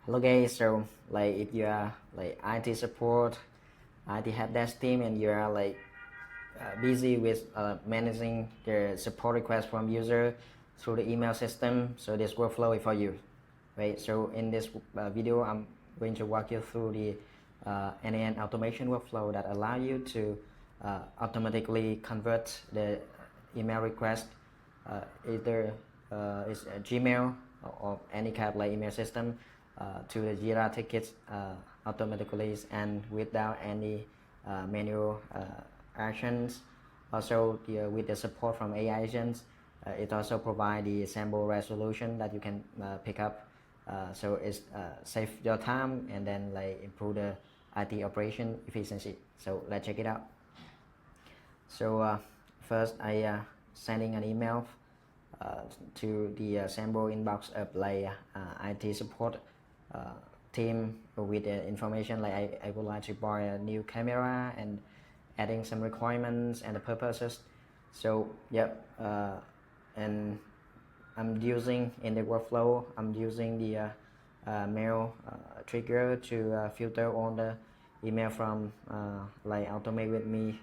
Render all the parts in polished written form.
Hello guys, so like if you are like IT support, IT helpdesk team, and you are like busy with managing the support requests from user through the email system, so this workflow is for you, right? So in this video, I'm going to walk you through the n8n automation workflow that allow you to automatically convert the email request, either it's a Gmail or any kind of like email system, to the Jira tickets automatically and without any manual actions. Also, with the support from AI agents, it also provides the sample resolution that you can pick up. So it's save your time and then like improve the IT operation efficiency. So let's check it out. So first I sending an email to the sample inbox of like IT support team with the information like I would like to buy a new camera and adding some requirements and the purposes. So yep, and I'm using in the workflow, I'm using the mail trigger to filter all the email from like automate with me,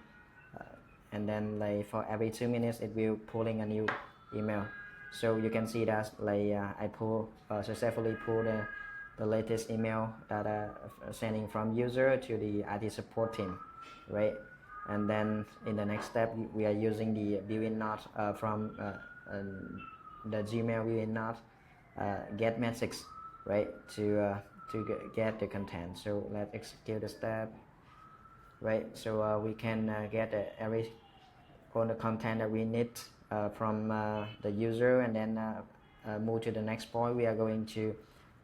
and then like for every 2 minutes it will pulling a new email. So you can see that like I successfully pull the latest email that sending from user to the IT support team, right? And then in the next step we are using the built-in node from the Gmail built-in node get message, right, to get the content. So let's execute the step, right? So we can get every all the content that we need from the user, and then move to the next point. We are going to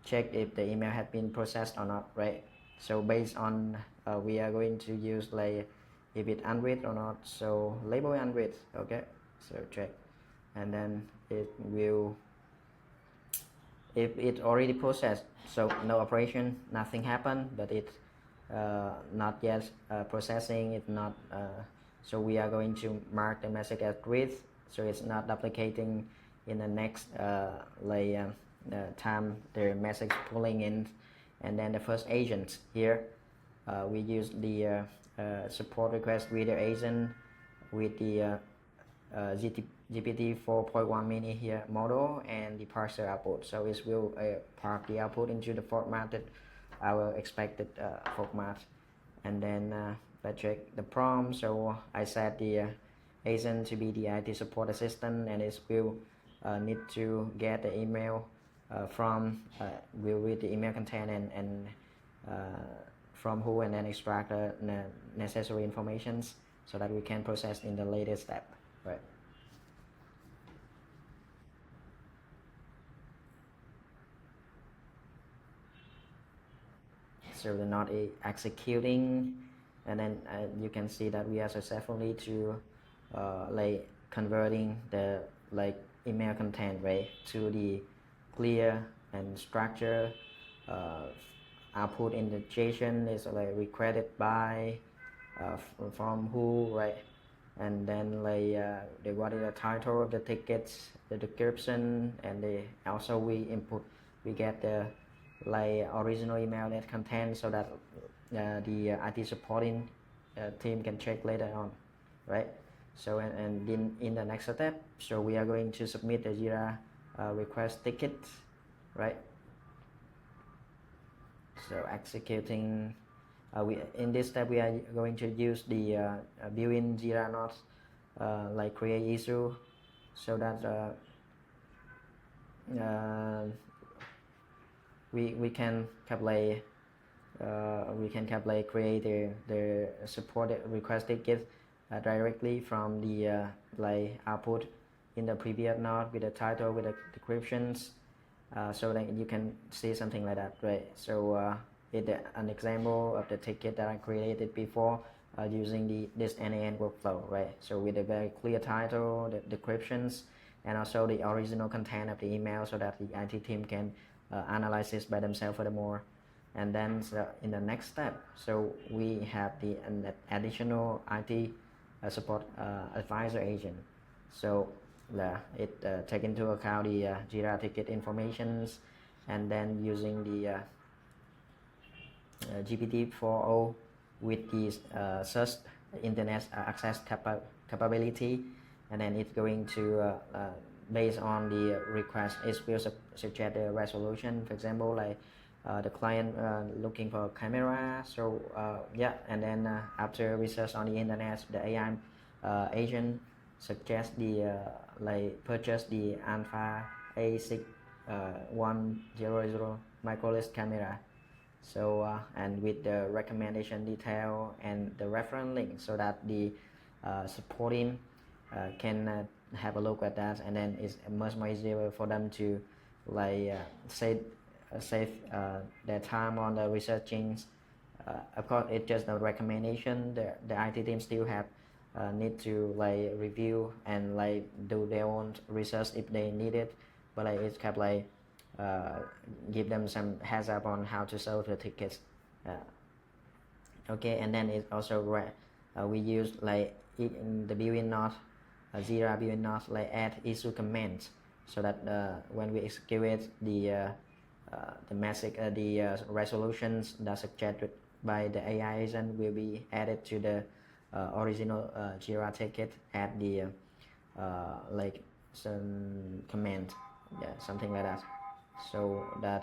check if the email has been processed or not, right? So based on we are going to use like if it unread or not, so label unread, okay? So check, and then it will, if it already processed, so no operation, nothing happened, but it not yet processing, it not so we are going to mark the message as read, so it's not duplicating in the next time the message pulling in. And then the first agent here, we use the support request reader agent with the GPT 4.1 mini here model and the parser output. So it will parse the output into the formatted our expected format. And then let's check the prompt. So I set the agent to be the IT support assistant, and it will need to get the email from will read the email content and from who, and then extract the necessary informations so that we can process in the latest step, right? So the node is executing, and then you can see that we are successfully to like converting the like email content, right, to the clear and structure output in the JSON is like requested by from who, right? And then like what is the title of the tickets, the description, and also we get the like original email that contains, so that the IT supporting team can check later on, right? So and in the next step, so we are going to submit the Jira request ticket, right? So executing, we in this step we are going to use the built-in Jira nodes like create issue, so that we can calculate create the supported request ticket directly from the like output in the previous node with the title, with the descriptions, so that you can see something like that, right? So it's an example of the ticket that I created before using this n8n workflow, right? So with a very clear title, the descriptions, and also the original content of the email, so that the IT team can analyze this by themselves furthermore. And then so in the next step, so we have an additional IT support advisor agent. So it take into account the Jira ticket informations, and then using the GPT-4o with the search internet access capability, and then it's going to based on the request, it will suggest the resolution. For example, like the client looking for a camera, so yeah, and then after research on the internet, the AI agent suggests the like purchase the Alpha A6 100 micro lens camera. So and with the recommendation detail and the reference link, so that the supporting can have a look at that, and then it's much more easier for them to like save their time on the researching. Of course, it's just a recommendation. The IT team still have need to like review and like do their own research if they need it, but like it's kind of like give them some heads up on how to solve the tickets. Okay, and then it's also we use like in the built-in node, Jira built-in node, like add issue commands, so that when we execute the message, the resolutions that suggested by the AI agent will be added to the original Jira ticket at the like some command, yeah, something like that, so that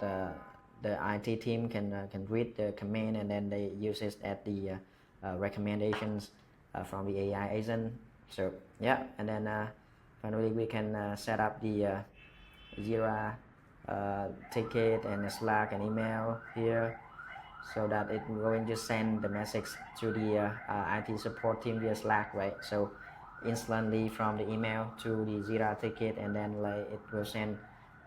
the IT team can read the command, and then they use it at the recommendations from the AI agent. So yeah, and then finally we can set up the Jira ticket and Slack and email here, so that it's going to send the message to the IT support team via Slack, right? So instantly from the email to the Jira ticket, and then like it will send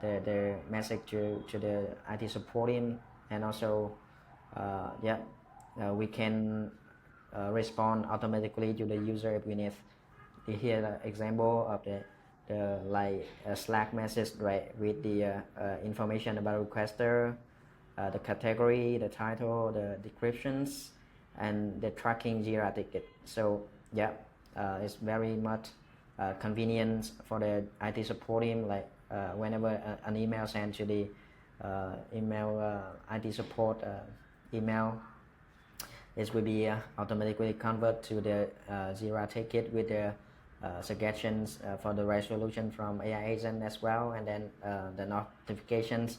the message to the IT support team, and also yeah, we can respond automatically to the user if we need. Here the example of the like Slack message, right, with the information about requester, the category, the title, the descriptions, and the tracking Jira ticket. So yeah, it's very much convenient for the IT support team. Like whenever an email sent to the email IT support email, it will be automatically convert to the Jira ticket with the suggestions for the resolution from AI agent as well, and then the notifications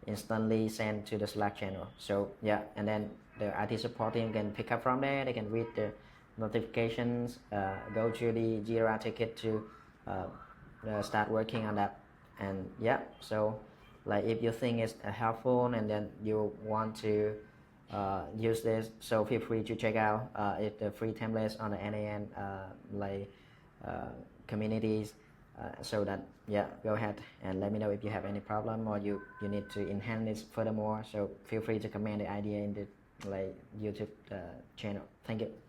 instantly sent to the Slack channel. So yeah, and then the IT support team can pick up from there. They can read the notifications, go to the Jira ticket to start working on that. And yeah, so like if you think it's helpful and then you want to use this, so feel free to check out the free templates on the n8n like communities, so that yeah, go ahead and let me know if you have any problem or you need to enhance this furthermore. So feel free to comment the idea in the like YouTube channel. Thank you.